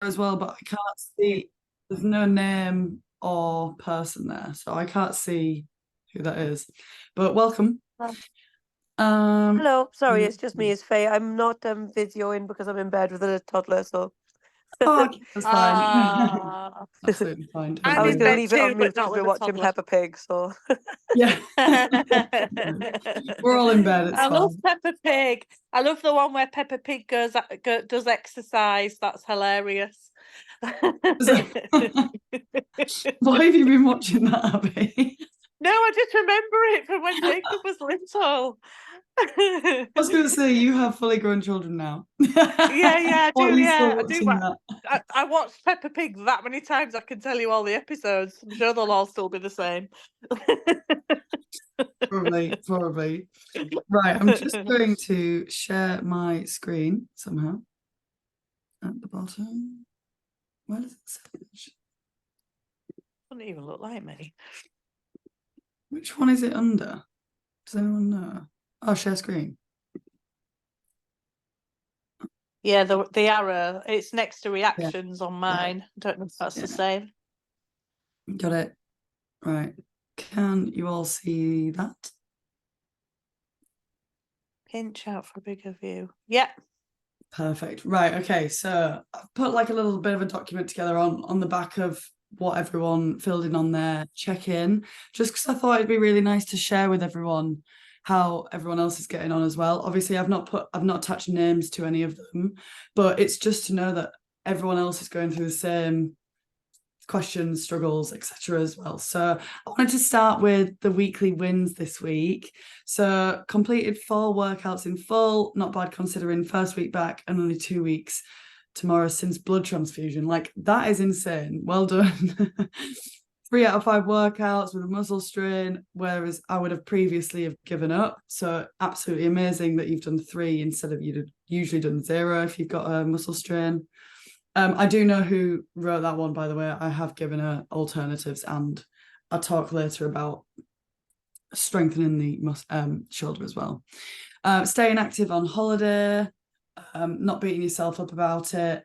as well, but I can't see. There's no name or person there, so I can't see who that is. But welcome. Oh. Um, Hello, sorry, it's just me, it's Faye. I'm not videoing because I'm in bed with a toddler, so oh, okay, that's fine. Ah, Absolutely fine. Don't I I'm was in worry. going to bed leave it too, on mute but not because we're with a watching toddler. Peppa Pig, so Yeah. We're all in bed, it's I love fine. Peppa Pig. I love the one where Peppa Pig does exercise. That's hilarious. Why have you been watching that, Abby? No, I just remember it from when Jacob was little. I was going to say, you have fully grown children now. Yeah, I Why are do. you still Yeah, I do. watching that? I watched Peppa Pig that many times I can tell you all the episodes. I'm sure they'll all still be the same. Probably. Right, I'm just going to share my screen somehow at the bottom. Where does it say? Doesn't even look like me. Which one is it under? Does anyone know? Oh, share screen. Yeah, the arrow. It's next to reactions on mine. I don't know if that's the same. Got it. Right. Can you all see that? Pinch out for a bigger view. Yeah. Perfect. Right. Okay. So I've put like a little bit of a document together on the back of what everyone filled in on their check-in, just because I thought it'd be really nice to share with everyone how everyone else is getting on as well. Obviously, I've not attached names to any of them, but it's just to know that everyone else is going through the same questions, struggles, etc. as well. So I wanted to start with the weekly wins this week. So completed 4 workouts in full, not bad considering first week back and only 2 weeks tomorrow since blood transfusion. Like, that is insane. Well done. 3 out of 5 workouts with a muscle strain, whereas I would have previously have given up. So absolutely amazing that you've done 3 instead of you'd have usually done 0 if you've got a muscle strain. I do know who wrote that one, by the way. I have given her alternatives, and I'll talk later about strengthening the shoulder as well. Staying active on holiday, not beating yourself up about it,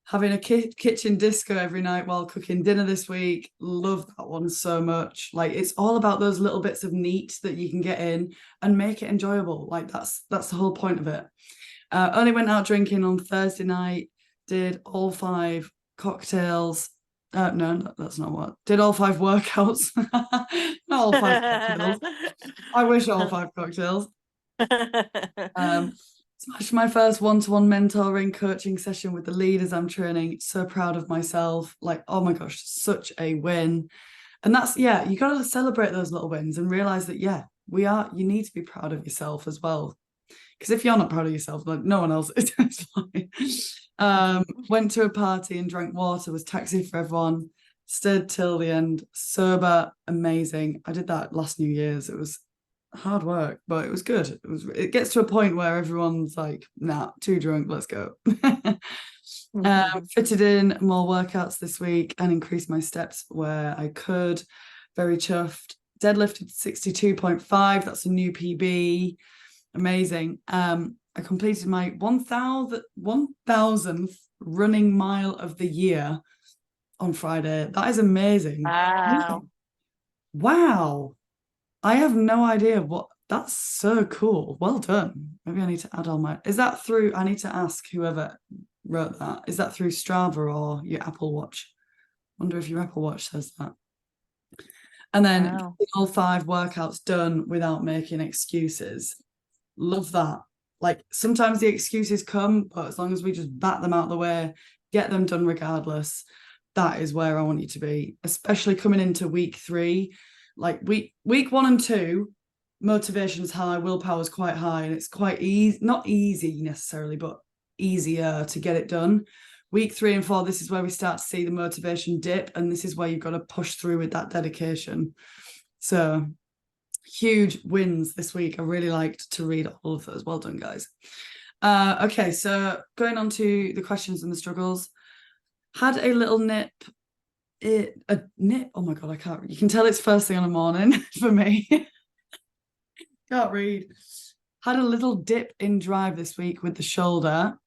having a kitchen disco every night while cooking dinner this week. Love that one so much. Like, it's all about those little bits of neat that you can get in and make it enjoyable. Like, that's the whole point of it. Only went out drinking on Thursday night. Did all 5 cocktails. No, that's not what. Did all 5 workouts. Not all 5 cocktails. I wish all 5 cocktails. Smashed my first one-to-one mentoring coaching session with the leaders I'm training. So proud of myself. Like, oh my gosh, such a win. And that's, yeah, you got to celebrate those little wins and realize that, yeah, you need to be proud of yourself as well. Because if you're not proud of yourself, like, no one else is. It's fine. Went to a party and drank water, was taxi for everyone, stayed till the end, sober, amazing. I did that last New Year's. It was hard work, but it was good. It gets to a point where everyone's like, nah, too drunk, let's go. Fitted in more workouts this week and increased my steps where I could. Very chuffed. Deadlifted 62.5. That's a new PB. Amazing. I completed my 1000th running mile of the year on Friday. That is amazing. Wow. I have no idea that's so cool. Well done. Maybe I need to add all my, is that through, I need to ask whoever wrote that. Is that through Strava or your Apple Watch? Wonder if your Apple Watch says that. And then all 5 workouts done without making excuses. Love that. Like, sometimes the excuses come, but as long as we just bat them out of the way, get them done regardless, that is where I want you to be, especially coming into week 3. Like, week 1 and 2, motivation's high, willpower's quite high, and it's quite easy, not easy necessarily, but easier to get it done. Week 3 and 4, this is where we start to see the motivation dip, and this is where you've got to push through with that dedication. So huge wins this week. I really liked to read all of those. Well done, guys. Okay, so going on to the questions and the struggles. Had a little nip. A nip. Oh my god, I can't. You can tell it's first thing in the morning for me. Can't read. Had a little dip in drive this week with the shoulder.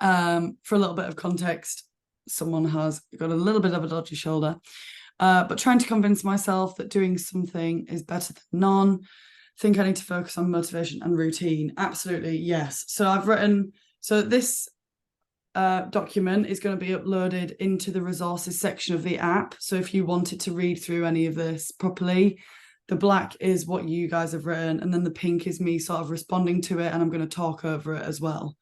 For a little bit of context, someone has got a little bit of a dodgy shoulder. But trying to convince myself that doing something is better than none. Think I need to focus on motivation and routine. Absolutely, yes. So I've written, so this document is going to be uploaded into the resources section of the app. So if you wanted to read through any of this properly, the black is what you guys have written, and then the pink is me sort of responding to it, and I'm going to talk over it as well.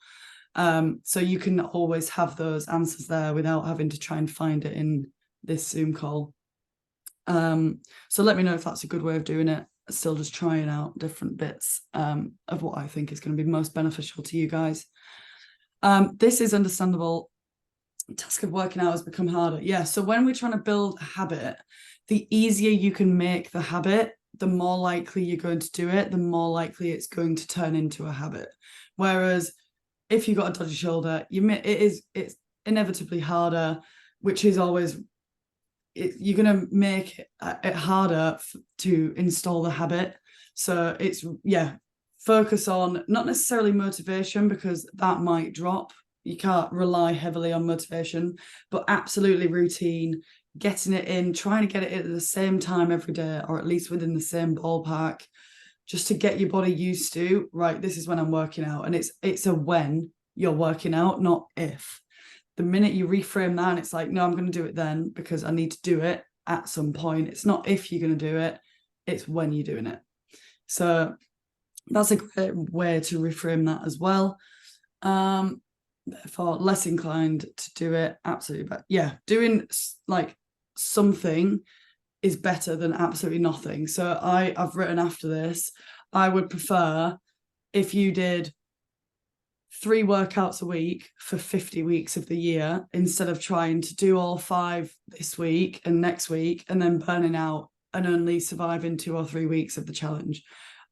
So you can always have those answers there without having to try and find it in this Zoom call. So let me know if that's a good way of doing it. Still just trying out different bits of what I think is going to be most beneficial to you guys. This is understandable. The task of working out has become harder. Yeah, so when we're trying to build a habit, the easier you can make the habit, the more likely you're going to do it, the more likely it's going to turn into a habit. Whereas if you've got a dodgy shoulder, it's inevitably harder, which is always, you're going to make it harder to install the habit. So it's, yeah, focus on not necessarily motivation, because that might drop. You can't rely heavily on motivation, but absolutely routine, getting it in, trying to get it in at the same time every day, or at least within the same ballpark, just to get your body used to, right, this is when I'm working out. And it's a when you're working out, not if. The minute you reframe that, and it's like, no, I'm going to do it then because I need to do it at some point. It's not if you're going to do it, it's when you're doing it. So that's a great way to reframe that as well. Therefore, less inclined to do it. Absolutely. But yeah, doing like something is better than absolutely nothing. So I've written after this, I would prefer if you did 3 workouts a week for 50 weeks of the year, instead of trying to do all 5 this week and next week and then burning out and only surviving 2 or 3 weeks of the challenge.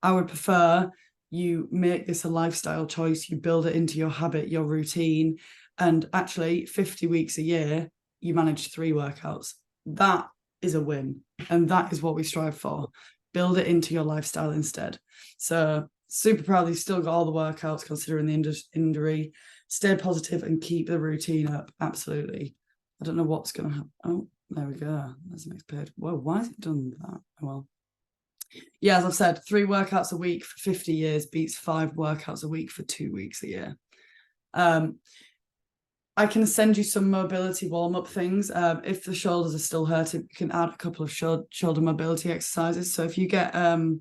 I would prefer you make this a lifestyle choice, you build it into your habit, your routine, and actually 50 weeks a year, you manage 3 workouts. That is a win. And that is what we strive for. Build it into your lifestyle instead. So super proud that you still got all the workouts considering the injury. Stay positive and keep the routine up. Absolutely. I don't know what's going to happen. Oh, there we go. That's the next page. Whoa, why has it done that? Well, yeah, as I've said, 3 workouts a week for 50 years beats 5 workouts a week for 2 weeks a year. I can send you some mobility warm-up things. If the shoulders are still hurting, you can add a couple of shoulder mobility exercises. So if you get a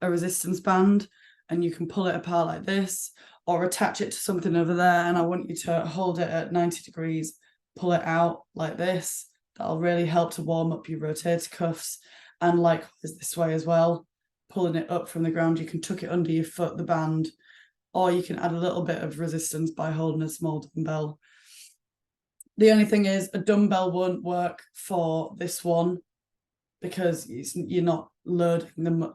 resistance band and you can pull it apart like this, or attach it to something over there, and I want you to hold it at 90 degrees, pull it out like this. That'll really help to warm up your rotator cuffs. And likewise this way as well, pulling it up from the ground. You can tuck it under your foot, the band, or you can add a little bit of resistance by holding a small dumbbell. The only thing is, a dumbbell won't work for this one because you're not loading them.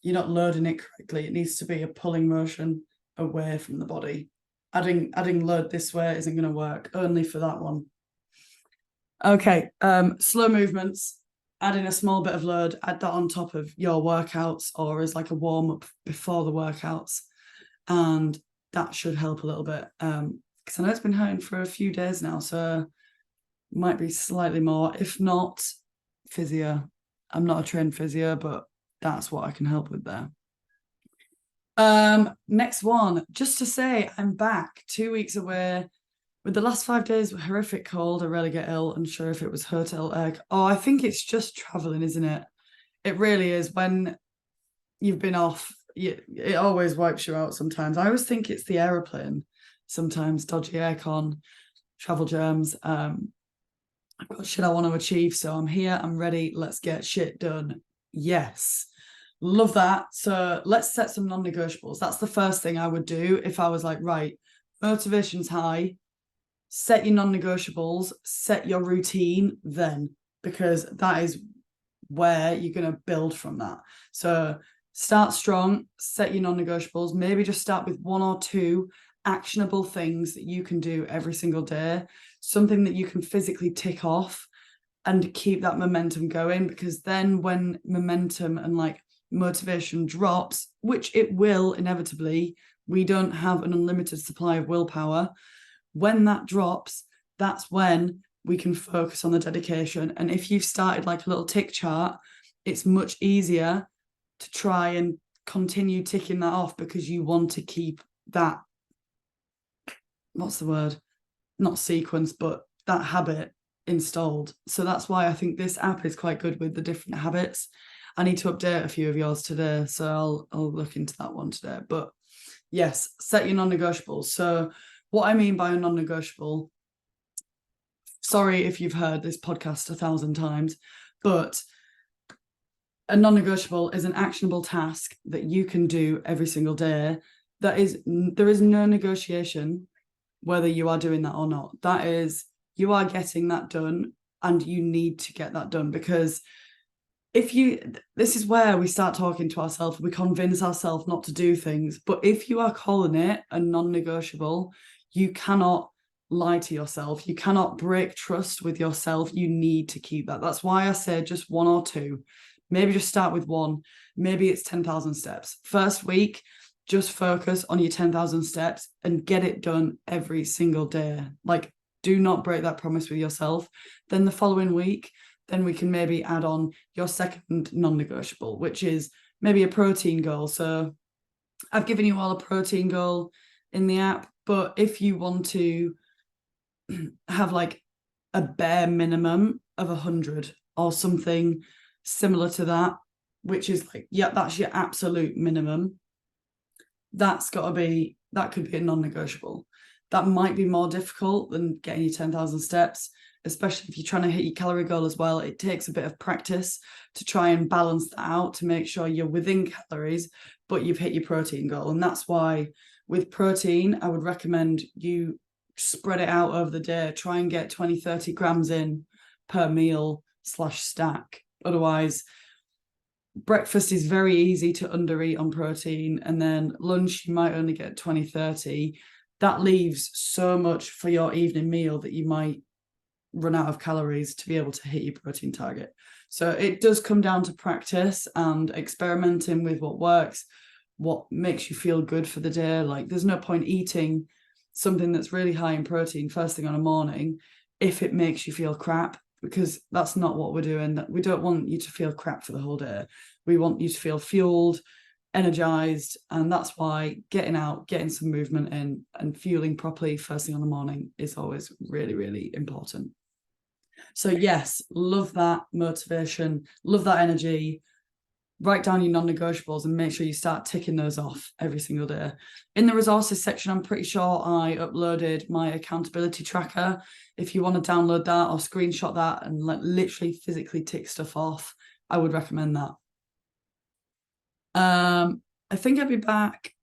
You're not loading it correctly. It needs to be a pulling motion away from the body. Adding load this way isn't going to work. Only for that one. Okay, slow movements. Adding a small bit of load, add that on top of your workouts or as like a warm-up before the workouts. And that should help a little bit. Because I know it's been hurting for a few days now, so might be slightly more. If not, physio. I'm not a trained physio, but that's what I can help with there. Next one, just to say I'm back 2 weeks away. With the last 5 days horrific cold, I rarely get ill. Unsure if it was hotel egg. Oh, I think it's just traveling, isn't it? It really is. When you've been off, it always wipes you out sometimes. I always think it's the aeroplane. Sometimes dodgy aircon, travel germs. I've got shit I want to achieve, so I'm here, I'm ready, let's get shit done. Yes, love that. So let's set some non-negotiables. That's the first thing I would do if I was like, right, motivation's high, set your non-negotiables, set your routine then, because that is where you're going to build from that. So start strong, set your non-negotiables, maybe just start with 1 or 2 actionable things that you can do every single day, something that you can physically tick off and keep that momentum going, because then when momentum and like motivation drops, which it will inevitably, we don't have an unlimited supply of willpower. When that drops, that's when we can focus on the dedication. And if you've started like a little tick chart, it's much easier to try and continue ticking that off because you want to keep that, what's the word? Not sequence, but that habit installed. So that's why I think this app is quite good with the different habits. I need to update a few of yours today, so I'll look into that one today. But yes, set your non-negotiables. So what I mean by a non-negotiable, sorry if you've heard this podcast 1,000 times, but a non-negotiable is an actionable task that you can do every single day. There is no negotiation whether you are doing that or not. That is, you are getting that done, and you need to get that done, because this is where we start talking to ourselves, we convince ourselves not to do things. But if you are calling it a non-negotiable, you cannot lie to yourself. You cannot break trust with yourself. You need to keep that. That's why I say just 1 or 2. Maybe just start with 1. Maybe it's 10,000 steps. First week, just focus on your 10,000 steps and get it done every single day. Like, do not break that promise with yourself. Then the following week, then we can maybe add on your second non-negotiable, which is maybe a protein goal. So I've given you all a protein goal in the app, but if you want to have like a bare minimum of 100 or something similar to that, which is like, yeah, that's your absolute minimum, that could be a non-negotiable. That might be more difficult than getting your 10,000 steps, especially if you're trying to hit your calorie goal as well. It takes a bit of practice to try and balance that out to make sure you're within calories, but you've hit your protein goal. And that's why with protein, I would recommend you spread it out over the day. Try and get 20-30 grams in per meal / stack. Otherwise, breakfast is very easy to undereat on protein, and then lunch you might only get 20-30. That leaves so much for your evening meal that you might run out of calories to be able to hit your protein target. So it does come down to practice and experimenting with what works, what makes you feel good for the day. Like, there's no point eating something that's really high in protein first thing on a morning if it makes you feel crap, because that's not what we're doing. We don't want you to feel crap for the whole day. We want you to feel fueled, energized, and that's why getting out, getting some movement in, and fueling properly first thing on the morning is always really, really important. So yes, love that motivation, love that energy. Write down your non-negotiables and make sure you start ticking those off every single day. In the resources section, I'm pretty sure I uploaded my accountability tracker. If you want to download that or screenshot that and literally physically tick stuff off, I would recommend that. I think I'd be back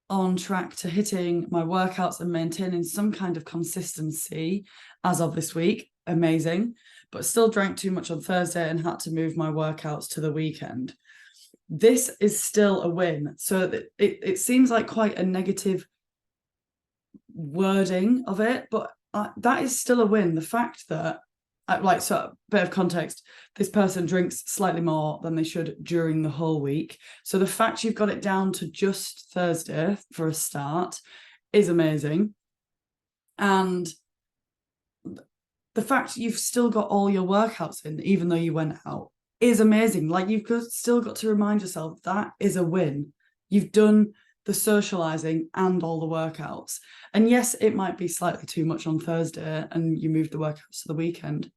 on track to hitting my workouts and maintaining some kind of consistency as of this week. Amazing. But still drank too much on Thursday and had to move my workouts to the weekend. This is still a win. So it seems like quite a negative wording of it, but that is still a win. The fact that, so a bit of context, this person drinks slightly more than they should during the whole week. So the fact you've got it down to just Thursday for a start is amazing. And the fact you've still got all your workouts in, even though you went out, is amazing. Like, you've still got to remind yourself that is a win. You've done the socializing and all the workouts. And yes, it might be slightly too much on Thursday and you moved the workouts to the weekend,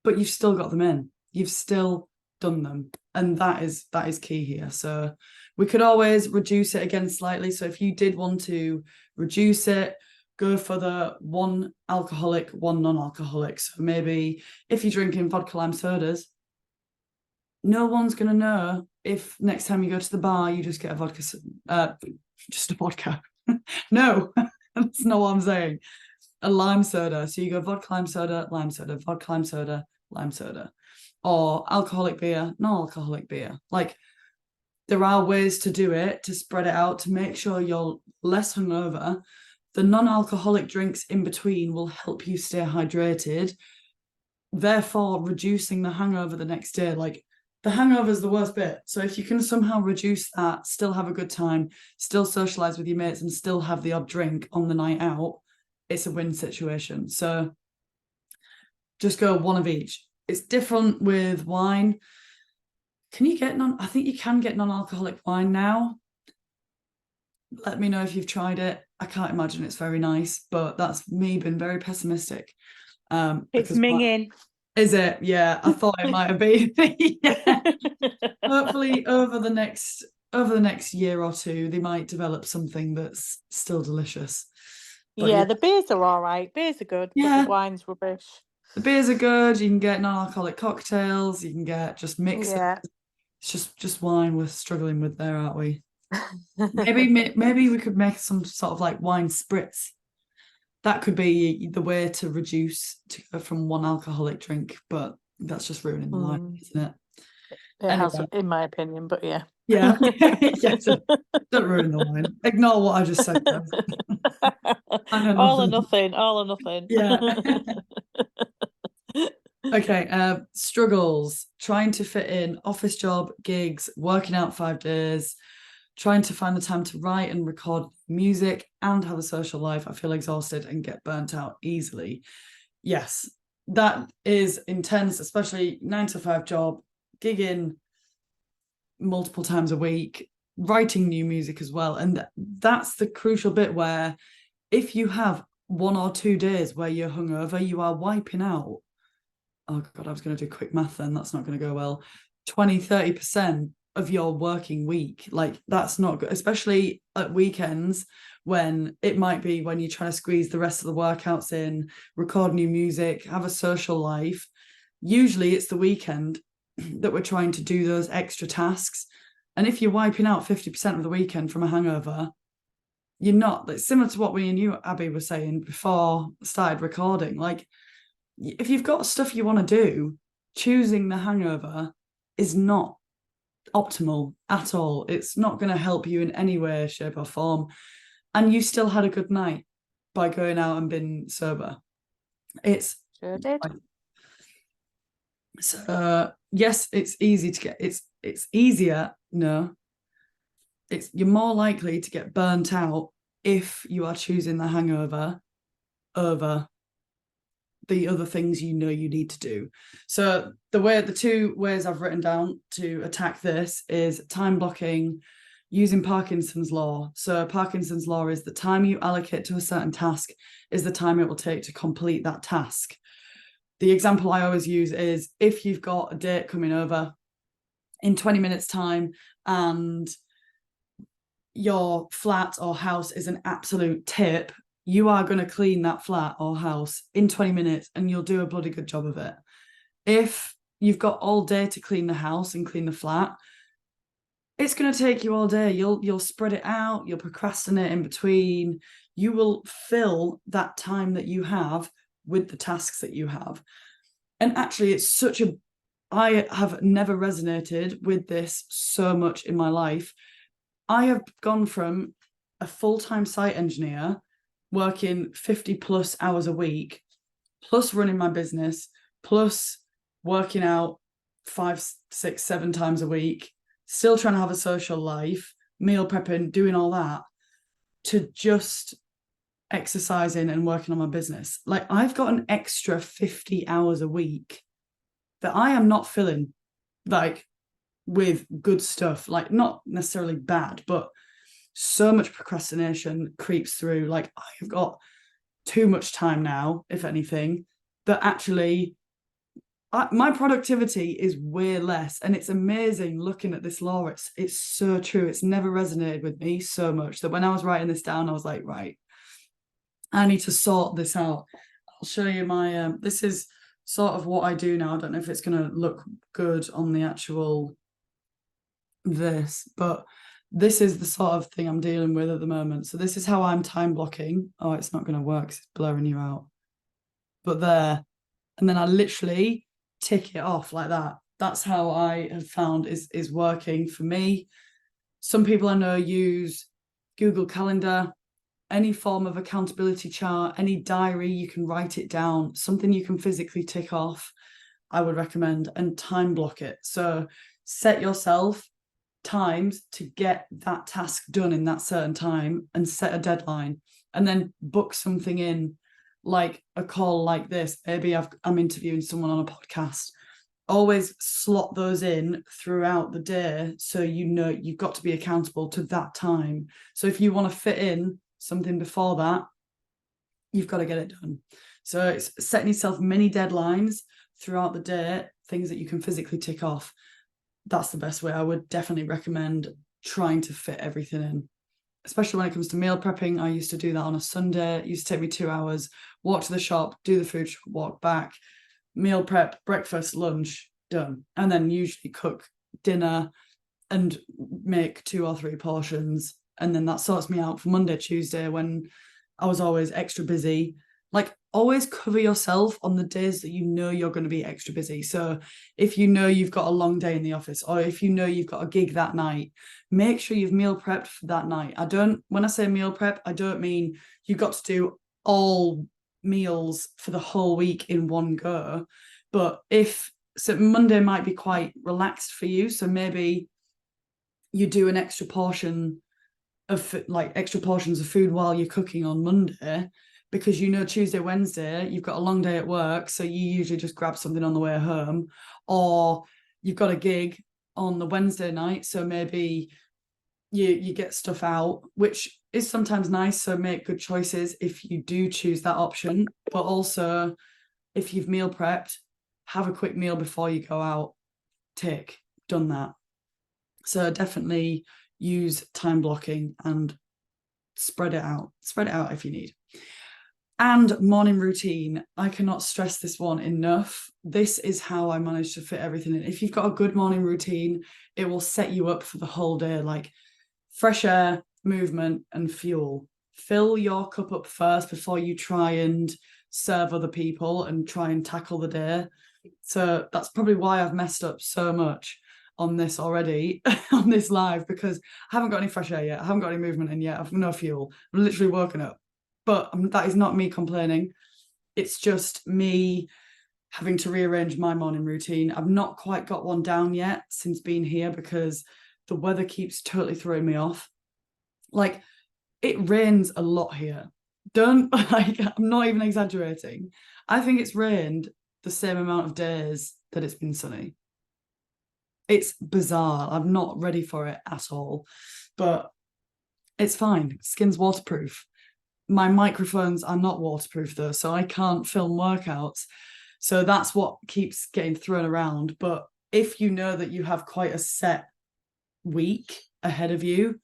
but you've still got them in. You've still done them. And that is key here. So we could always reduce it again slightly. So if you did want to reduce it, go for the 1 alcoholic, 1 non-alcoholic. So maybe if you're drinking vodka lime sodas, no one's going to know if next time you go to the bar, you just get a vodka, just a vodka. No, that's not what I'm saying. A lime soda. So you go vodka lime soda, vodka lime soda, lime soda. Or alcoholic beer, non-alcoholic beer. Like, there are ways to do it, to spread it out, to make sure you're less hungover. The non-alcoholic drinks in between will help you stay hydrated, therefore reducing the hangover the next day. Like, the hangover is the worst bit. So if you can somehow reduce that, still have a good time, still socialize with your mates, and still have the odd drink on the night out, it's a win situation. So just go one of each. It's different with wine. Can you get I think you can get non-alcoholic wine now. Let me know if you've tried it. I can't imagine it's very nice, but that's me being very pessimistic. It's Because minging. is it? Yeah, I thought it might have been. Yeah. Hopefully over the next year or two, they might develop something that's still delicious. But Yeah, the beers are all right. Beers are good, but Yeah. the wine's rubbish. the beers are good. You can get non-alcoholic cocktails. You can get just mixes. Yeah. It's just wine we're struggling with there, aren't we? Maybe we could make some sort of like wine spritz. That could be the way to reduce to go from one alcoholic drink, but that's just ruining the wine, isn't it? It has, Anyway. in my opinion, but yeah. Yeah. Yeah, don't ruin the wine. Ignore what I just said. All or nothing. All or nothing. Yeah. Okay. Struggles. Trying to fit in office job, gigs, working out 5 days, trying to find the time to write and record music and have a social life. I feel exhausted and get burnt out easily. Yes, that is intense, especially 9 to 5 job, gigging multiple times a week, writing new music as well. And that's the crucial bit where if you have 1 or 2 days where you're hungover, you are wiping out, oh God, I was going to do quick math then, that's not going to go well, 20-30% of your working week. Like, that's not good, especially at weekends when it might be when you're trying to squeeze the rest of the workouts in, record new music, have a social life. Usually it's the weekend that we're trying to do those extra tasks. And if you're wiping out 50% of the weekend from a hangover, you're not. It's similar to what we and you, Abby, were saying before I started recording. Like, if you've got stuff you want to do, choosing the hangover is not optimal at all. It's not going to help you in any way, shape or form. And you still had a good night by going out and being sober. It's Sure did. So yes, it's easy to get. It's easier. No, you're more likely to get burnt out if you are choosing the hangover over the other things you know you need to do. So the 2 ways I've written down to attack this is time blocking, using Parkinson's law. So Parkinson's law is the time you allocate to a certain task is the time it will take to complete that task. The example I always use is if you've got a date coming over in 20 minutes time and your flat or house is an absolute tip, you are going to clean that flat or house in 20 minutes and you'll do a bloody good job of it. If you've got all day to clean the house and clean the flat, it's going to take you all day. You'll spread it out, you'll procrastinate in between, you will fill that time that you have with the tasks that you have. And actually, it's I have never resonated with this so much in my life. I have gone from a full-time site engineer working 50 plus hours a week, plus running my business, plus working out 5, 6, 7 times a week, still trying to have a social life, meal prepping, doing all that, to just exercising and working on my business. Like, I've got an extra 50 hours a week that I am not filling like with good stuff, like not necessarily bad, but so much procrastination creeps through. Like, I've got too much time now, if anything, that actually my productivity is way less. And it's amazing looking at this law. It's so true. It's never resonated with me so much that when I was writing this down, I was like, right, I need to sort this out. I'll show you my, this is sort of what I do now. I don't know if it's going to look good on the actual this, but this is the sort of thing I'm dealing with at the moment. So this is how I'm time blocking. Oh, it's not going to work. It's blurring you out. But there. And then I literally tick it off like that. That's how I have found is working for me. Some people I know use Google Calendar, any form of accountability chart, any diary, you can write it down, something you can physically tick off, I would recommend, and time block it. So set yourself times to get that task done in that certain time and set a deadline, and then book something in like a call like this, maybe I'm interviewing someone on a podcast, always slot those in throughout the day, so you know you've got to be accountable to that time. So if you want to fit in something before that, you've got to get it done. So it's setting yourself mini deadlines throughout the day, things that you can physically tick off. That's the best way. I would definitely recommend trying to fit everything in, especially when it comes to meal prepping. I used to do that on a Sunday. It used to take me 2 hours, walk to the shop, do the food shop, walk back, meal prep, breakfast, lunch, done. And then usually cook dinner and make 2 or 3 portions. And then that sorts me out for Monday, Tuesday, when I was always extra busy. Like, always cover yourself on the days that you know you're going to be extra busy. So if you know you've got a long day in the office, or if you know you've got a gig that night, make sure you've meal prepped for that night. When I say meal prep, I don't mean you've got to do all meals for the whole week in one go. But so Monday might be quite relaxed for you, so maybe you do an extra portion of extra portions of food while you're cooking on Monday, because you know Tuesday, Wednesday, you've got a long day at work, so you usually just grab something on the way home, or you've got a gig on the Wednesday night, so maybe you get stuff out, which is sometimes nice. So make good choices if you do choose that option. But also, if you've meal prepped, have a quick meal before you go out. Done that. So definitely use time blocking and spread it out if you need. And morning routine, I cannot stress this one enough. This is how I manage to fit everything in. If you've got a good morning routine, it will set you up for the whole day. Like fresh air, movement, and fuel. Fill your cup up first before you try and serve other people and try and tackle the day. So that's probably why I've messed up so much on this already, on this live, because I haven't got any fresh air yet. I haven't got any movement in yet. I've no fuel. I'm literally woken up. But that is not me complaining. It's just me having to rearrange my morning routine. I've not quite got one down yet since being here, because the weather keeps totally throwing me off. Like, it rains a lot here. I'm not even exaggerating. I think it's rained the same amount of days that it's been sunny. It's bizarre. I'm not ready for it at all, but it's fine. Skin's waterproof. My microphones are not waterproof though, so I can't film workouts. So that's what keeps getting thrown around. But if you know that you have quite a set week ahead of you,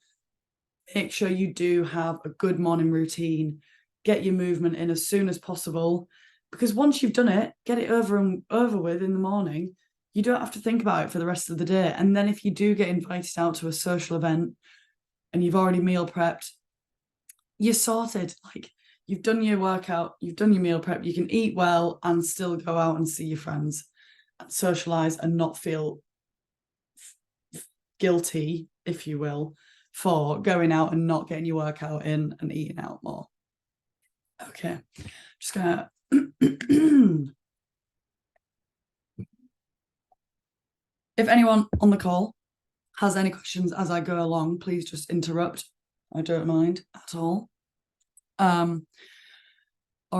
make sure you do have a good morning routine. Get your movement in as soon as possible, because once you've done it, get it over with in the morning. You don't have to think about it for the rest of the day. And then if you do get invited out to a social event and you've already meal prepped, you're sorted. Like, you've done your workout, you've done your meal prep, you can eat well and still go out and see your friends and socialize and not feel guilty, if you will, for going out and not getting your workout in and eating out more. Okay, just gonna if anyone on the call has any questions as I go along, please just interrupt. I don't mind at all. Or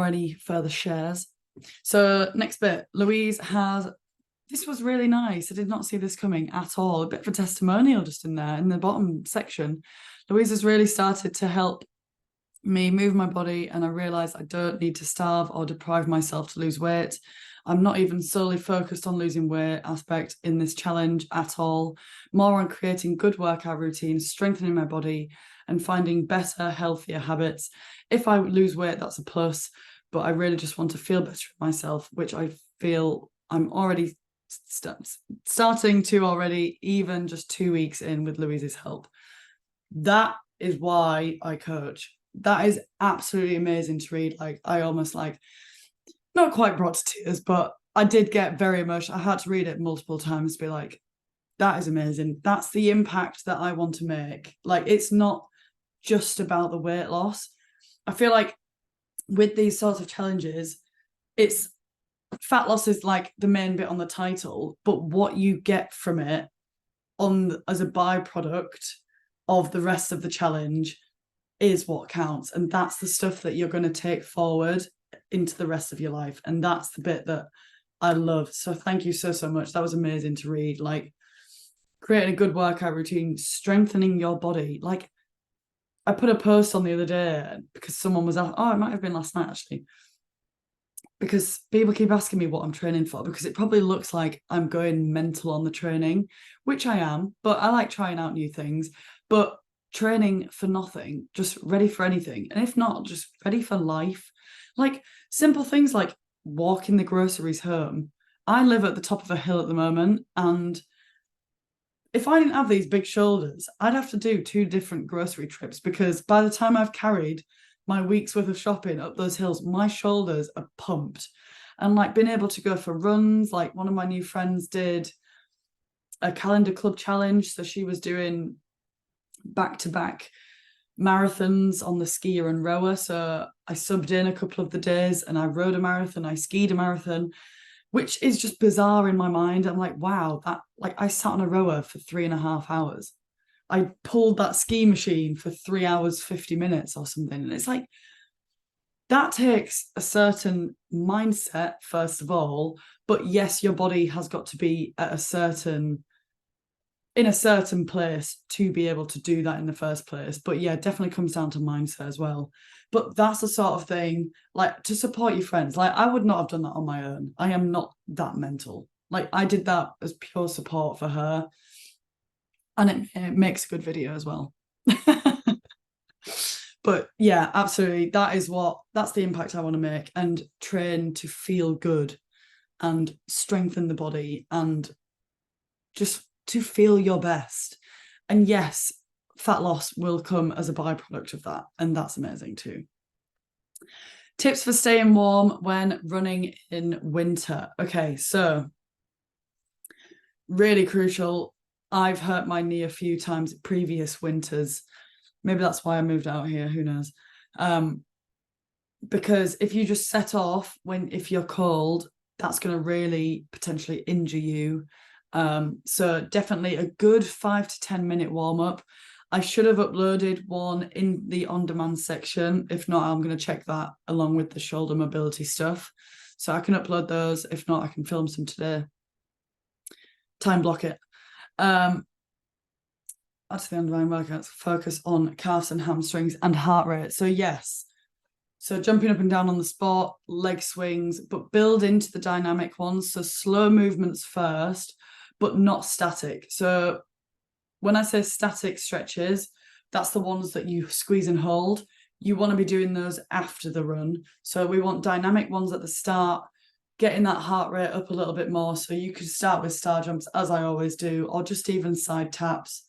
any further shares. So next bit, Louise has, this was really nice. I did not see this coming at all. A bit of a testimonial just in there in the bottom section. Louise has really started to help me move my body, and I realized I don't need to starve or deprive myself to lose weight. I'm not even solely focused on losing weight aspect in this challenge at all. More on creating good workout routines, strengthening my body, and finding better, healthier habits. If I lose weight, that's a plus, but I really just want to feel better with myself, which I feel I'm already starting to already, even just 2 weeks in with Louise's help. That is why I coach. That is absolutely amazing to read. Like, I almost not quite brought to tears, but I did get very emotional. I had to read it multiple times to be like, that is amazing. That's the impact that I want to make. Like, it's not just about the weight loss. I feel like with these sorts of challenges, it's fat loss is like the main bit on the title, but what you get from it as a byproduct of the rest of the challenge is what counts. And that's the stuff that you're going to take forward into the rest of your life. And that's the bit that I love. So thank you so much. That was amazing to read. Like, creating a good workout routine, strengthening your body. Like, I put a post on the other day because someone was oh, it might have been last night actually, because people keep asking me what I'm training for, because it probably looks like I'm going mental on the training, which I am, but I like trying out new things. But training for nothing, just ready for anything. And if not, just ready for life. Like, simple things like walking the groceries home. I live at the top of a hill at the moment, and if I didn't have these big shoulders, I'd have to do 2 different grocery trips, because by the time I've carried my week's worth of shopping up those hills, my shoulders are pumped. And like, being able to go for runs, like one of my new friends did a calendar club challenge. So she was doing back-to-back marathons on the skier and rower. So I subbed in a couple of the days and I rode a marathon, I skied a marathon, which is just bizarre in my mind. I'm like, wow, that, like, I sat on a rower for 3.5 hours. I pulled that ski machine for 3 hours, 50 minutes or something. And it's like, that takes a certain mindset, first of all. But yes, your body has got to be at in a certain place to be able to do that in the first place. But yeah, it definitely comes down to mindset as well. But that's the sort of thing, like, to support your friends. Like, I would not have done that on my own. I am not that mental. Like, I did that as pure support for her, and it makes a good video as well. But yeah, absolutely, that's the impact I want to make, and train to feel good and strengthen the body and just to feel your best. And yes, fat loss will come as a byproduct of that, and that's amazing too. Tips for staying warm when running in winter. Okay, so really crucial. I've hurt my knee a few times previous winters. Maybe that's why I moved out here, who knows. Because if you just set off if you're cold, that's going to really potentially injure you. So definitely a good 5 to 10 minute warm up. I should have uploaded one in the on-demand section. If not, I'm going to check that along with the shoulder mobility stuff. So I can upload those. If not, I can film some today. Time block it. Add to the underlying workouts, focus on calves and hamstrings and heart rate. So yes, so jumping up and down on the spot, leg swings, but build into the dynamic ones. So slow movements first, but not static. So when I say static stretches, that's the ones that you squeeze and hold. You want to be doing those after the run. So we want dynamic ones at the start, getting that heart rate up a little bit more. So you could start with star jumps, as I always do, or just even side taps.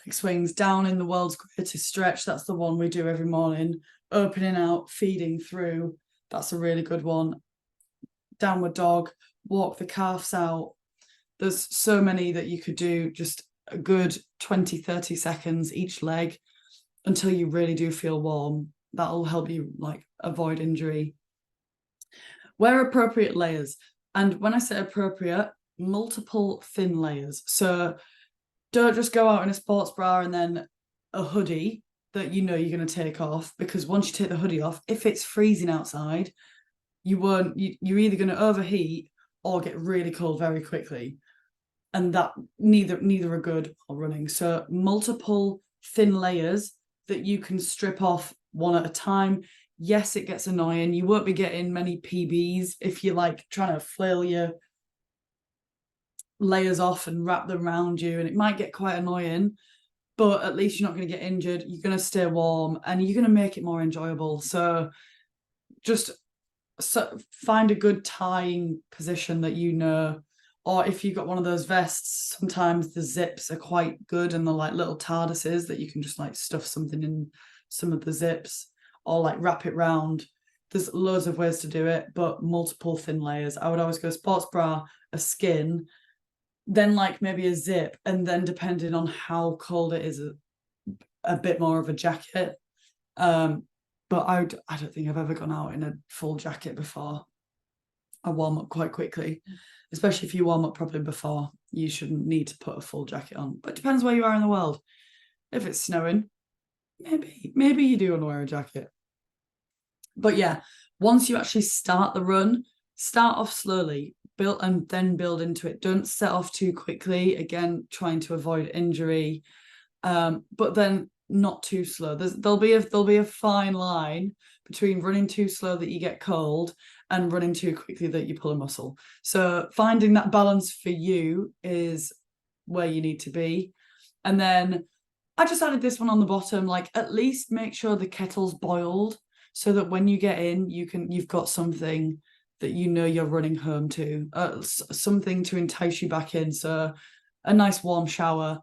Leg swings, down in the world's greatest stretch. That's the one we do every morning. Opening out, feeding through. That's a really good one. Downward dog, walk the calves out. There's so many that you could do, just a good 20, 30 seconds each leg until you really do feel warm. That'll help you like avoid injury. Wear appropriate layers. And when I say appropriate, multiple thin layers. So don't just go out in a sports bra and then a hoodie that you know you're going to take off, because once you take the hoodie off, if it's freezing outside, you're either going to overheat or get really cold very quickly. And that neither are good while running. So multiple thin layers that you can strip off one at a time. Yes, it gets annoying. You won't be getting many PBs if you're like trying to flail your layers off and wrap them around you, and it might get quite annoying, but at least you're not going to get injured. You're going to stay warm and you're going to make it more enjoyable. So just find a good tying position that you know. Or if you've got one of those vests, sometimes the zips are quite good, and they're like little TARDISes that you can just like stuff something in some of the zips, or like wrap it round. There's loads of ways to do it, but multiple thin layers. I would always go sports bra, a skin, then like maybe a zip, and then depending on how cold it is, a bit more of a jacket. But I don't think I've ever gone out in a full jacket before. I warm up quite quickly, especially if you warm up properly before. You shouldn't need to put a full jacket on, but it depends where you are in the world. If it's snowing, maybe you do want to wear a jacket. But yeah, once you actually start the run, start off slowly, build and then build into it. Don't set off too quickly, again, trying to avoid injury. But then not too slow. There'll be a fine line between running too slow that you get cold and running too quickly that you pull a muscle. So finding that balance for you is where you need to be. And then I just added this one on the bottom, like at least make sure the kettle's boiled so that when you get in, you've got something that you know you're running home to, something to entice you back in. So a nice warm shower,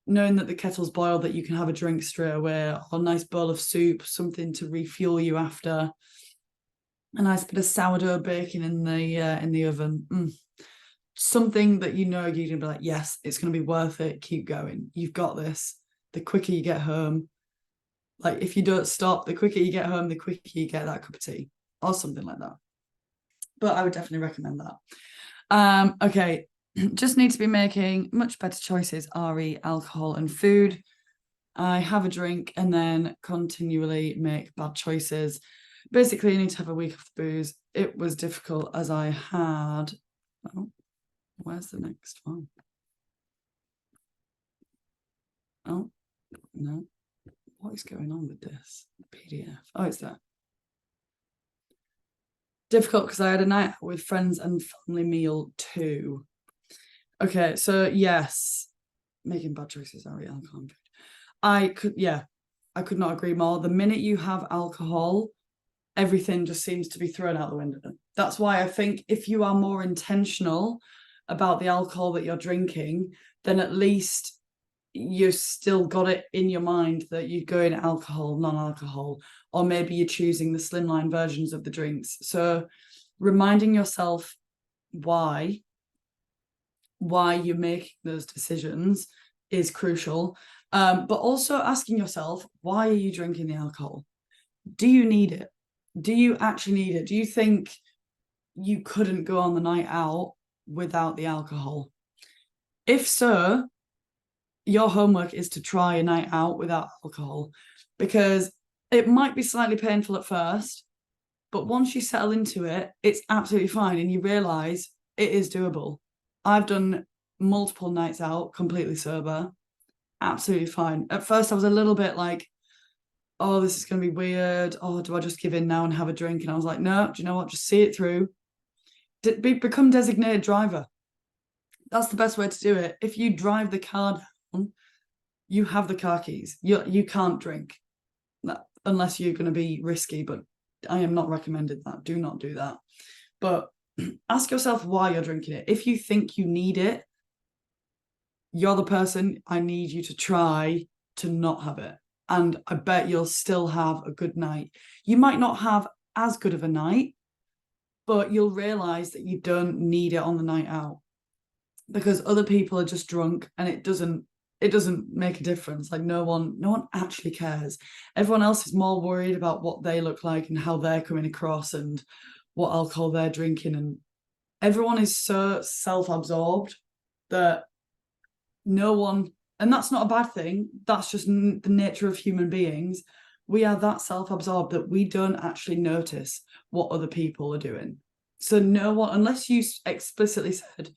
knowing that the kettle's boiled, that you can have a drink straight away, or a nice bowl of soup, something to refuel you after. A nice bit of sourdough baking in the oven. Something that you know you're gonna be like, yes, it's gonna be worth it. Keep going. You've got this. The quicker you get home, like if you don't stop, the quicker you get home, the quicker you get that cup of tea or something like that. But I would definitely recommend that. Okay, just need to be making much better choices, re alcohol and food. I have a drink and then continually make bad choices. Basically, I need to have a week of booze. It was difficult as I had. Oh, where's the next one? Oh, no. What is going on with this PDF? Oh, it's there. Difficult because I had a night out with friends and family meal too. Okay, so yes, making bad choices, alcohol and food. I could not agree more. The minute you have alcohol, everything just seems to be thrown out the window. That's why I think if you are more intentional about the alcohol that you're drinking, then at least you've still got it in your mind that you're going alcohol, non-alcohol, or maybe you're choosing the slimline versions of the drinks. So reminding yourself why you're making those decisions is crucial. But also asking yourself, why are you drinking the alcohol? Do you need it? Do you actually need it? Do you think you couldn't go on the night out without the alcohol? If so, your homework is to try a night out without alcohol, because it might be slightly painful at first, but once you settle into it, it's absolutely fine and you realize it is doable. I've done multiple nights out completely sober, absolutely fine. At first I was a little bit like, oh, this is going to be weird. Oh, do I just give in now and have a drink? And I was like, no, do you know what? Just see it through. Become designated driver. That's the best way to do it. If you drive the car down, you have the car keys. You can't drink unless you're going to be risky, but I am not recommended that. Do not do that. But ask yourself why you're drinking it. If you think you need it, you're the person I need you to try to not have it. And I bet you'll still have a good night. You might not have as good of a night, but you'll realize that you don't need it on the night out, because other people are just drunk and it doesn't make a difference. Like no one actually cares. Everyone else is more worried about what they look like and how they're coming across and what alcohol they're drinking, and everyone is so self-absorbed that no one, and that's not a bad thing, that's just the nature of human beings. We are that self-absorbed that we don't actually notice what other people are doing. So no one, unless you explicitly said,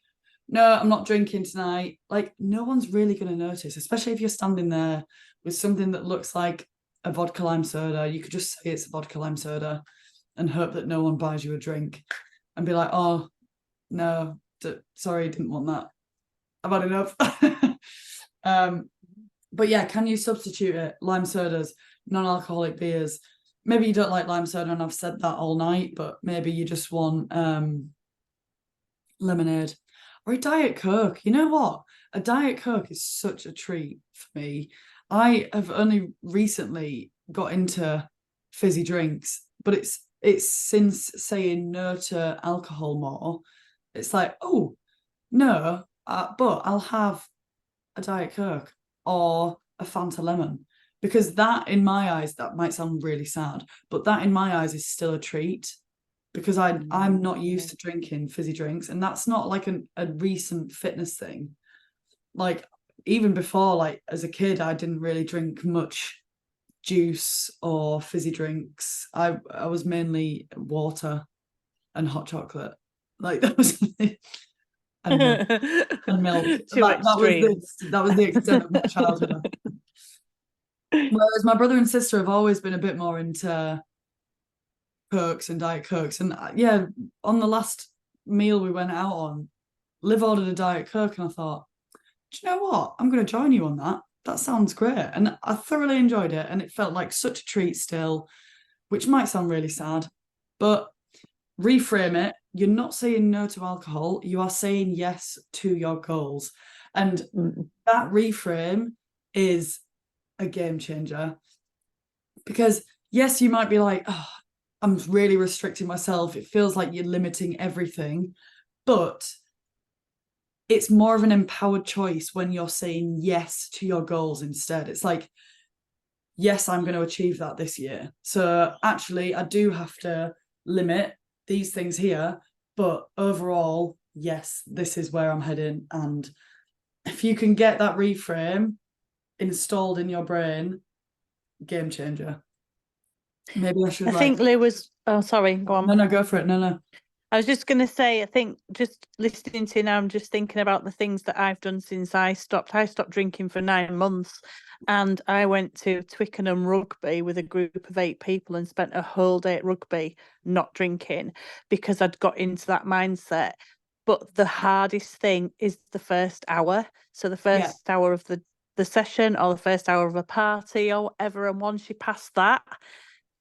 no, I'm not drinking tonight, like no one's really going to notice, especially if you're standing there with something that looks like a vodka lime soda. You could just say it's a vodka lime soda and hope that no one buys you a drink and be like, oh no, sorry, didn't want that, I've had enough. But yeah, can you substitute it? Lime sodas, non-alcoholic beers. Maybe you don't like lime soda and I've said that all night, but maybe you just want lemonade or a Diet Coke. You know what? A Diet Coke is such a treat for me. I have only recently got into fizzy drinks, but it's since saying no to alcohol more. It's like, oh, no, but I'll have a Diet Coke or a Fanta Lemon, because that in my eyes, that might sound really sad, but that in my eyes is still a treat, because I'm not used to drinking fizzy drinks, and that's not like a recent fitness thing. Like even before, like as a kid, I didn't really drink much juice or fizzy drinks. I was mainly water and hot chocolate. Like that was and milk. And milk. Two extremes. That was the extent of my childhood. Whereas my brother and sister have always been a bit more into Cokes and Diet Cokes. And yeah, on the last meal we went out on, Liv ordered a Diet Coke, and I thought, do you know what? I'm going to join you on that. That sounds great. And I thoroughly enjoyed it. And it felt like such a treat still, which might sound really sad, but reframe it. You're not saying no to alcohol. You are saying yes to your goals. And that reframe is a game changer. Because yes, you might be like, oh, I'm really restricting myself. It feels like you're limiting everything. But it's more of an empowered choice when you're saying yes to your goals instead. It's like, yes, I'm going to achieve that this year. So actually, I do have to limit these things here. But overall, yes, this is where I'm heading. And if you can get that reframe installed in your brain, game changer. Maybe I should. I think Lou was. Oh, sorry. Go on. No, go for it. No. I was just going to say, I think just listening to you now, I'm just thinking about the things that I've done since I stopped. I stopped drinking for 9 months, and I went to Twickenham Rugby with a group of 8 people and spent a whole day at rugby not drinking because I'd got into that mindset. But the hardest thing is the first hour. So the first hour of the session or the first hour of a party or whatever. And once you pass that,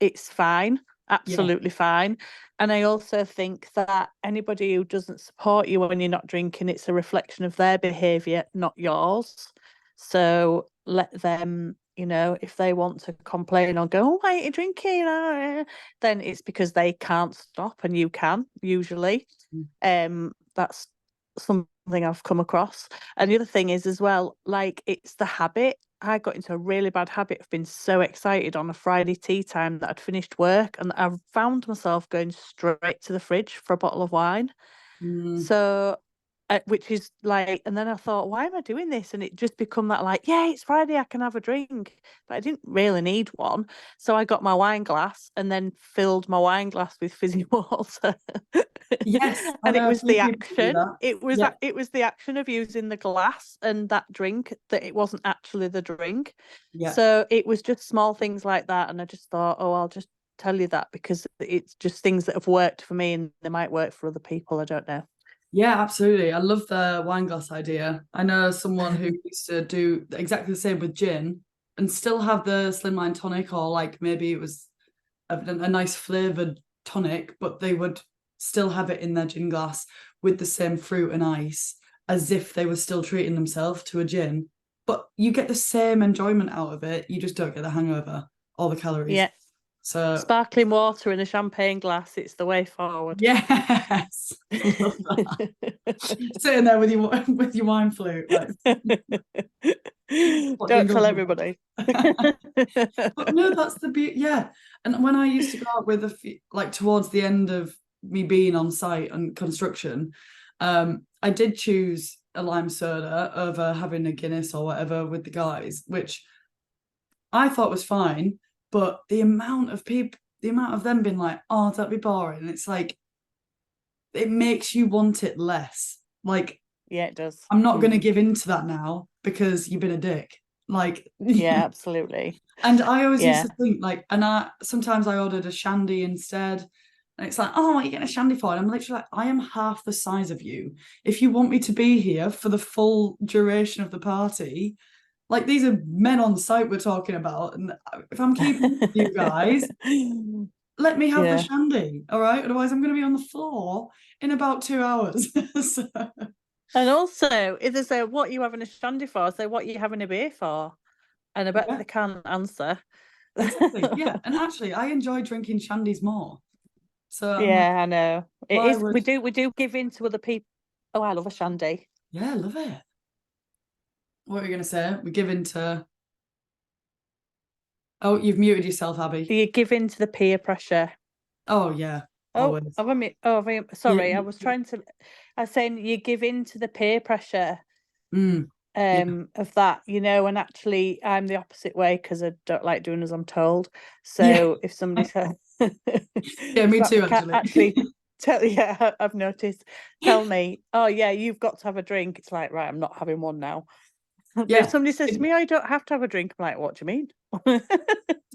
it's fine. Absolutely fine. And I also think that anybody who doesn't support you when you're not drinking, it's a reflection of their behaviour, not yours. So let them, if they want to complain or go, oh, why are you drinking? Then it's because they can't stop and you can, usually. That's something I've come across. And the other thing is as well, like, it's the habit. I got into a really bad habit of being so excited on a Friday tea time that I'd finished work, and I found myself going straight to the fridge for a bottle of wine. So, which is like, and then I thought, why am I doing this? And it just become that like, yeah, it's Friday, I can have a drink, but I didn't really need one. So I got my wine glass and then filled my wine glass with fizzy water. Yes, and it was the action. It was the action of using the glass and that drink, that it wasn't actually the drink. So it was just small things like that, and I just thought, oh, I'll just tell you that because it's just things that have worked for me and they might work for other people. I don't know. Yeah, absolutely. I love the wine glass idea. I know someone who used to do exactly the same with gin and still have the slimline tonic, or like maybe it was a nice flavoured tonic, but they would still have it in their gin glass with the same fruit and ice as if they were still treating themselves to a gin. But you get the same enjoyment out of it. You just don't get the hangover or the calories. Yeah. So sparkling water in a champagne glass, it's the way forward. Yes. Love that. Sitting there with your wine flute. Like, don't tell everybody. But no, that's the beauty. Yeah. And when I used to go out with towards the end of me being on site and construction, I did choose a lime soda over having a Guinness or whatever with the guys, which I thought was fine. But the amount of them being like, oh, that'd be boring. And it's like, it makes you want it less. Like, yeah, it does. I'm not going to give in to that now because you've been a dick. Like, yeah, absolutely. And I always used to think like, sometimes I ordered a shandy instead. And it's like, oh, what are you getting a shandy for? And I'm literally like, I am half the size of you. If you want me to be here for the full duration of the party, like, these are men on site we're talking about. And if I'm keeping with you guys, let me have the shandy. All right. Otherwise, I'm going to be on the floor in about 2 hours. So. And also, if they say, what are you having a shandy for? I say, what are you having a beer for? And I bet they can't answer. Exactly. Yeah. And actually, I enjoy drinking shandies more. So yeah, I know. It is. We do give in to other people. Oh, I love a shandy. Yeah, I love it. What are you going to say? We give in to... Oh, you've muted yourself, Abby. You give in to the peer pressure. Oh, yeah. Always. Sorry, I was saying you give in to the peer pressure. of that, you know, and actually I'm the opposite way because I don't like doing as I'm told. Yeah. So if somebody says, Yeah, me if too, I can't actually. tell, yeah, I've noticed. Tell me, oh yeah, you've got to have a drink. It's like, right, I'm not having one now. But if Yeah. somebody says to me, I don't have to have a drink, I'm like, what do you mean?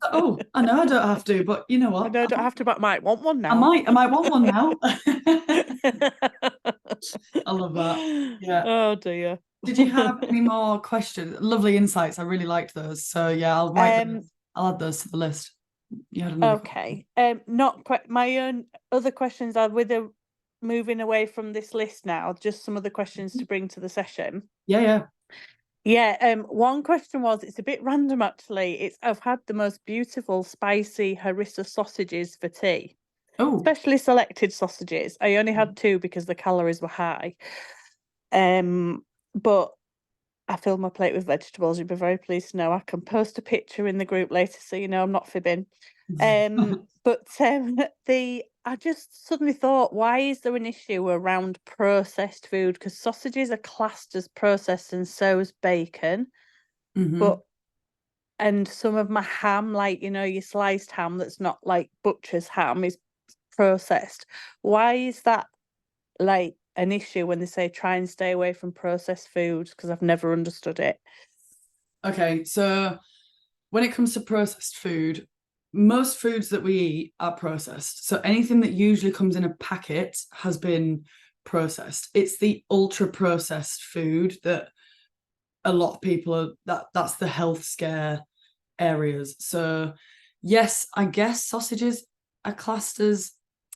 Oh, I know I don't have to, but you know I what? know I don't have to, but I might want one I now. might want one now. I love that. Yeah. Oh dear. Did you have any more questions? Lovely insights. I really liked those. So yeah, I'll add those to the list. You had another question. Okay. Not quite. My own other questions are with the moving away from this list now. Just some of the questions to bring to the session. Yeah, yeah. Yeah. One question was, it's a bit random actually. It's I've had the most beautiful spicy harissa sausages for tea. Oh, Specially selected sausages. I only had 2 because the calories were high. But I filled my plate with vegetables. You'd be very pleased to know. I can post a picture in the group later, so you know I'm not fibbing. But I just suddenly thought, why is there an issue around processed food? Because sausages are classed as processed, and so is bacon. Mhm. But and some of my ham, like you know, your sliced ham that's not like butcher's ham, is processed. Why is that like an issue when they say try and stay away from processed foods? Because I've never understood it. Okay, so when it comes to processed food, most foods that we eat are processed. So anything that usually comes in a packet has been processed. It's the ultra processed food that a lot of people are that's the health scare areas. So yes, I guess sausages are classed as,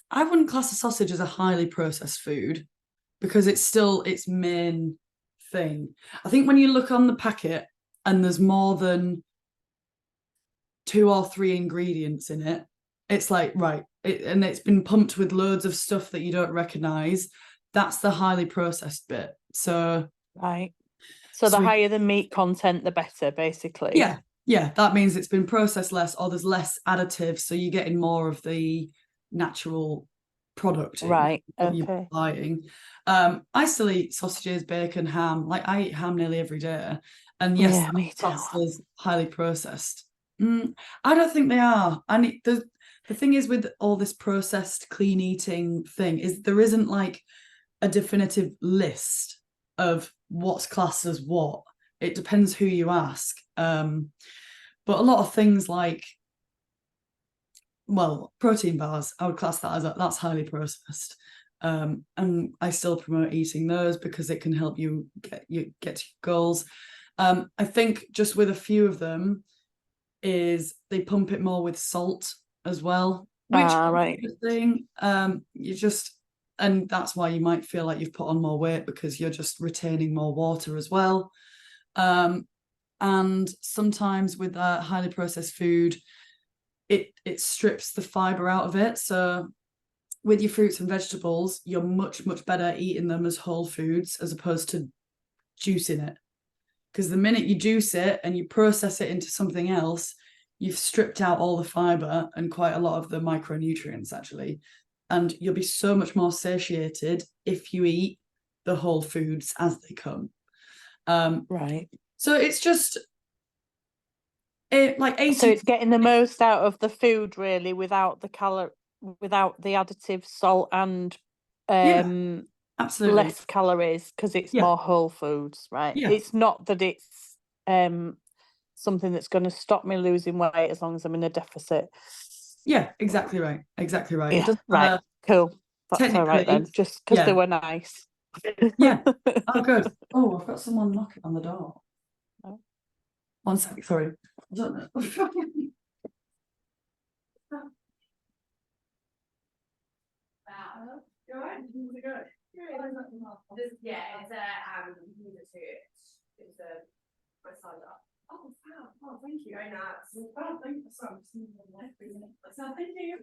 I wouldn't class a sausage as a highly processed food because it's still its main thing. I think when you look on the packet and there's more than 2 or 3 ingredients in it, it's like, right, and it's been pumped with loads of stuff that you don't recognize. That's the highly processed bit. So Right. So the higher the meat content, the better, basically. yeah, that means it's been processed less, or there's less additives, so you're getting more of the natural product Right. that you're Okay. buying. I still eat sausages, bacon, ham. Like I eat ham nearly every day, and yes, Yeah, me too. that's highly processed. I don't think they are. And the thing is with all this processed clean eating thing is there isn't like a definitive list of what's classed as what. It depends who you ask. But a lot of things like, well, protein bars, I would class that as that's highly processed. And I still promote eating those because it can help you get to your goals. I think just with a few of them is they pump it more with salt as well, which is right. a good thing. And that's why you might feel like you've put on more weight because you're just retaining more water as well. And sometimes with highly processed food, it strips the fiber out of it. So with your fruits and vegetables, you're much better eating them as whole foods as opposed to juicing it. Because the minute you juice it and you process it into something else, you've stripped out all the fiber and quite a lot of the micronutrients actually, and you'll be so much more satiated if you eat the whole foods as they come. Right. So it's just like 80. So it's getting the most out of the food really without the without the additive salt and absolutely less calories because it's more whole foods, right? Yeah. It's not that it's something that's going to stop me losing weight as long as I'm in a deficit. Yeah, exactly right. Exactly right. Yeah, right. Cool. That's all right then. Just because they were nice. Yeah. Oh, good. Oh, I've got someone knocking on the door. Oh. 1 second, sorry. I don't know. It's a massage up. Oh, fab. Oh, thank you. Very nice. Oh, thank you. Sorry, I'm just moving on my left. So thank you.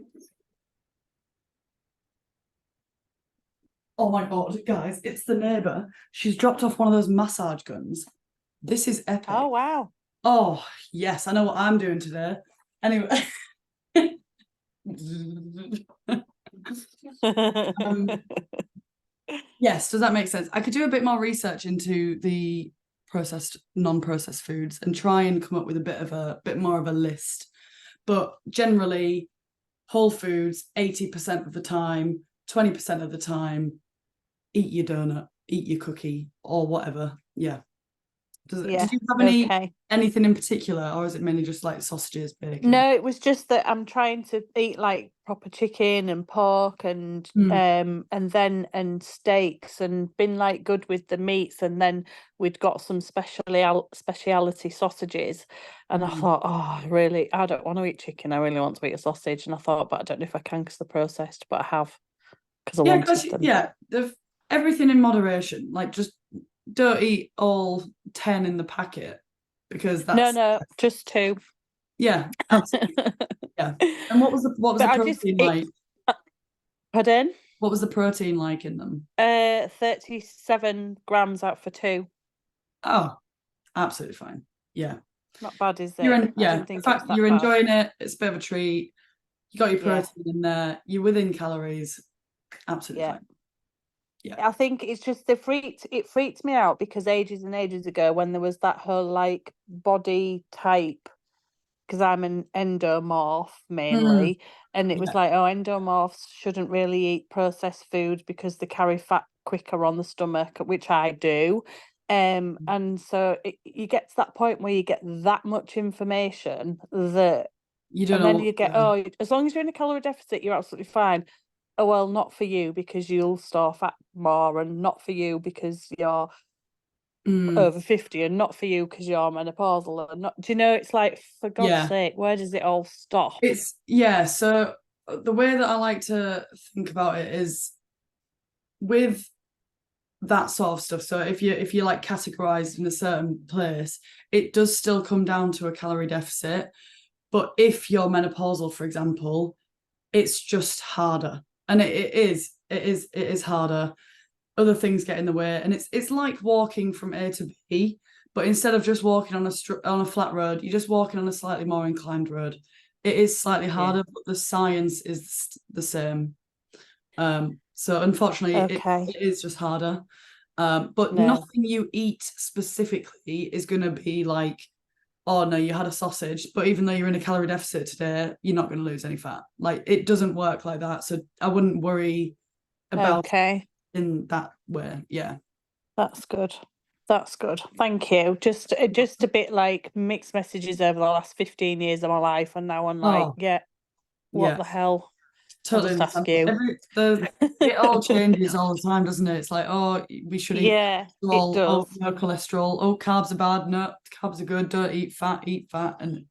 Oh my god, guys, it's the neighbour. She's dropped off one of those massage guns. This is epic. Oh wow. Oh yes, I know what I'm doing today. Anyway. Yes, does that make sense? I could do a bit more research into the processed, non-processed foods and try and come up with a bit more of a list. But generally, whole foods 80% of the time, 20% of the time, eat your donut, eat your cookie, or whatever. Yeah. Yeah. Did you have Okay. anything in particular, or is it mainly just like sausages, bacon? No, it was just that I'm trying to eat like proper chicken and pork and steaks, and been like good with the meats, and then we'd got some speciality sausages, and I thought, oh, really, I don't want to eat chicken. I really want to eat a sausage, and I thought, but I don't know if I can because they're processed, but I have because I Yeah, wanted them. yeah, everything in moderation. Like, just don't eat all 10 in the packet, because that's No, just 2. yeah, absolutely. Yeah. And what was the But protein like? Pardon? What was the protein like in them? 37 grams out for 2. Oh, absolutely fine. Yeah. Not bad, is it? You're I in, yeah. didn't In think it was fact, that you're bad. enjoying it. It's a bit of a treat. You got your Yeah. protein in there. You're within calories. Absolutely Yeah. fine. Yeah. I think it's just it freaked me out because ages and ages ago, when there was that whole like body type, because I'm an endomorph mainly, and it was Yeah. like, oh, endomorphs shouldn't really eat processed food because they carry fat quicker on the stomach, which I do. And so you get to that point where you get that much information that, You don't and know then what you get, to- oh, as long as you're in a calorie deficit, you're absolutely fine. Oh, well, not for you because you'll store fat more, and not for you because you're over 50, and not for you because you're menopausal, and not, do you know, it's like, for God's Yeah. sake, where does it all stop? It's yeah. So the way that I like to think about it is with that sort of stuff. So if you're like categorized in a certain place, it does still come down to a calorie deficit. But if you're menopausal, for example, it's just harder. And it is harder. Other things get in the way. And it's like walking from A to B, but instead of just walking on a flat road, you're just walking on a slightly more inclined road. It is slightly harder, but the science is the same. So unfortunately, Okay. it is just harder. But No. nothing you eat specifically is going to be like, oh no, you had a sausage, but even though you're in a calorie deficit today, you're not going to lose any fat. Like, it doesn't work like that. So I wouldn't worry about Okay. in that way. Yeah. That's good. That's good. Thank you. Just a bit like mixed messages over the last 15 years of my life, and now I'm like, Oh, yeah, what yeah. the hell? Totally I'll just ask you. it all changes all the time, doesn't it? It's like, oh, we should eat Yeah, it cholesterol. Oh, does. no cholesterol. Oh, carbs are bad. No, carbs are good. Don't eat fat. Eat fat, and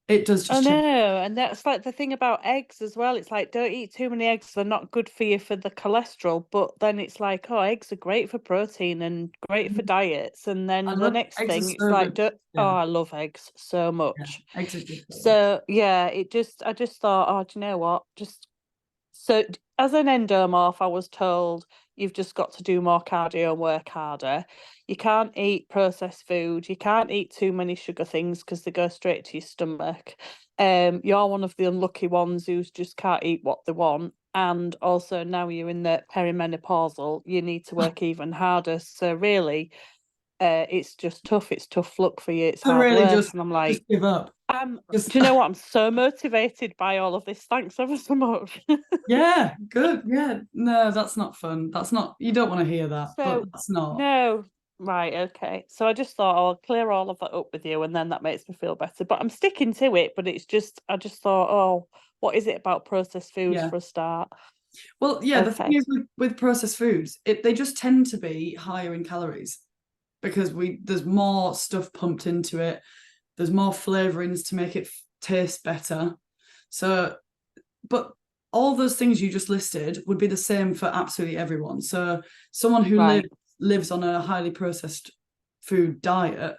it does I just change. know, and that's like the thing about eggs as well. It's like, don't eat too many eggs; they're not good for you for the cholesterol. But then it's like, oh, eggs are great for protein and great for diets. And I then the love next eggs are thing, it's so like, good. oh, Yeah, I love eggs so yeah. much. Eggs are good. So yeah, I just thought, oh, do you know what? So as an endomorph, I was told you've just got to do more cardio and work harder. You can't eat processed food. You can't eat too many sugar things because they go straight to your stomach. You're one of the unlucky ones who just can't eat what they want. And also now you're in the perimenopausal, you need to work even harder. So really, it's just tough. It's tough luck for you. It's So hard really, work. just And I'm like, give up. do you know what? I'm so motivated by all of this. Thanks ever so much. Yeah, good. Yeah, no, that's not fun. That's not. You don't want to hear that, but So, that's not. no, right, okay. So I just thought I'll clear all of that up with you, and then that makes me feel better. But I'm sticking to it. But it's just, I just thought, oh, what is it about processed foods Yeah. for a start? Well, yeah. The thing Okay. is with processed foods, they just tend to be higher in calories because there's more stuff pumped into it. There's more flavorings to make it taste better. So, but all those things you just listed would be the same for absolutely everyone. So someone who Right. lives on a highly processed food diet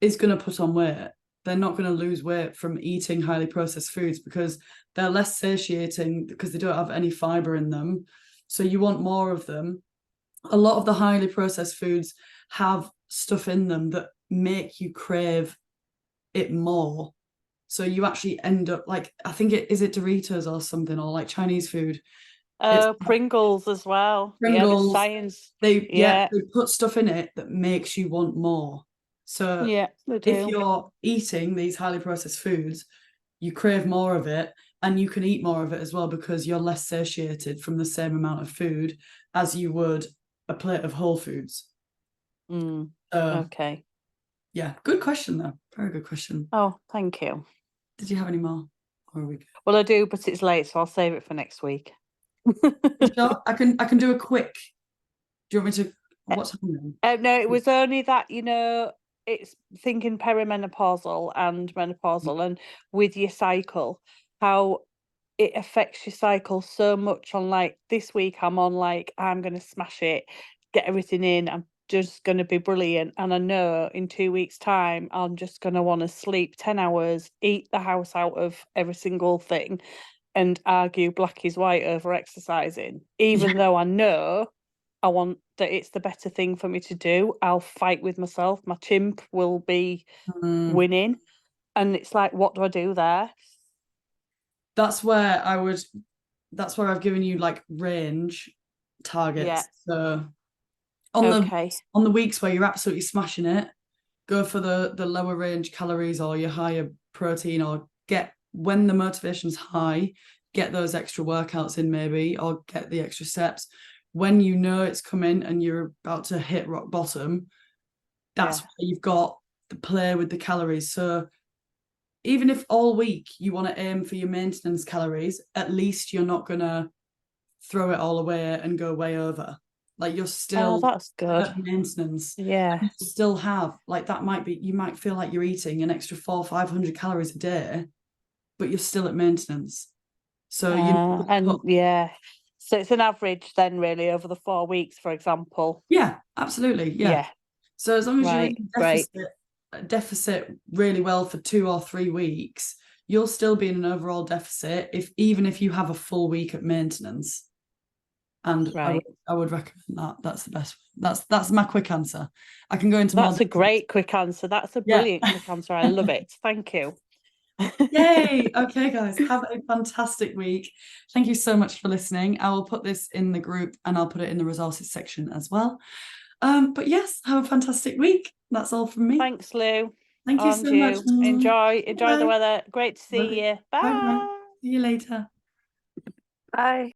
is going to put on weight. They're not going to lose weight from eating highly processed foods because they're less satiating because they don't have any fiber in them. So you want more of them. A lot of the highly processed foods have stuff in them that make you crave it more. So you actually end up like, I think it Doritos or something, or like Chinese food. It's Pringles as well. Yeah, the Pringles. science. They Yeah. put stuff in it that makes you want more. So Yeah, they if do. you're eating these highly processed foods, you crave more of it, and you can eat more of it as well because you're less satiated from the same amount of food as you would a plate of whole foods. Mm, So okay. yeah, good question though. Very good question. Oh, thank you. Did you have any more? Or are we good? Well, I do, but it's late, so I'll save it for next week. You sure? I can do a quick. Do you want me to? What's happening? No, it was only that, you know, it's thinking perimenopausal and menopausal, and with your cycle, how it affects your cycle so much. On like this week, I'm on like, I'm going to smash it, get everything in. I'm just going to be brilliant. And I know in 2 weeks' time, I'm just going to want to sleep 10 hours, eat the house out of every single thing, and argue black is white over exercising, even though I know I want that it's the better thing for me to do. I'll fight with myself. My chimp will be winning. And it's like, what do I do there? That's where I would. That's where I've given you like range targets. Yeah. So Okay. on the weeks where you're absolutely smashing it, go for the lower range calories or your higher protein, or get when the motivation's high, get those extra workouts in maybe, or get the extra steps. When you know it's coming and you're about to hit rock bottom, that's where you've got the play with the calories. So even if all week you want to aim for your maintenance calories, at least you're not gonna throw it all away and go way over. Like you're still that's good. at maintenance. Yeah. You still have like that might be, you might feel like you're eating an extra 400-500 calories a day, but you're still at maintenance. So yeah. So it's an average then, really, over the 4 weeks, for example. yeah, absolutely. Yeah. So as long as you're in deficit really well for 2 or 3 weeks, you'll still be in an overall deficit even if you have a full week at maintenance. And I would recommend that. That's the best. That's my quick answer. I can go into more. That's a great quick answer. That's a brilliant quick answer. I love it. Thank you. Yay. Okay, guys, have a fantastic week. Thank you so much for listening. I will put this in the group and I'll put it in the resources section as well. But yes, have a fantastic week. That's all from me. Thanks, Lou. Thank you so much. Enjoy Bye. the weather. Great to see you. Bye. Bye. See you later. Bye.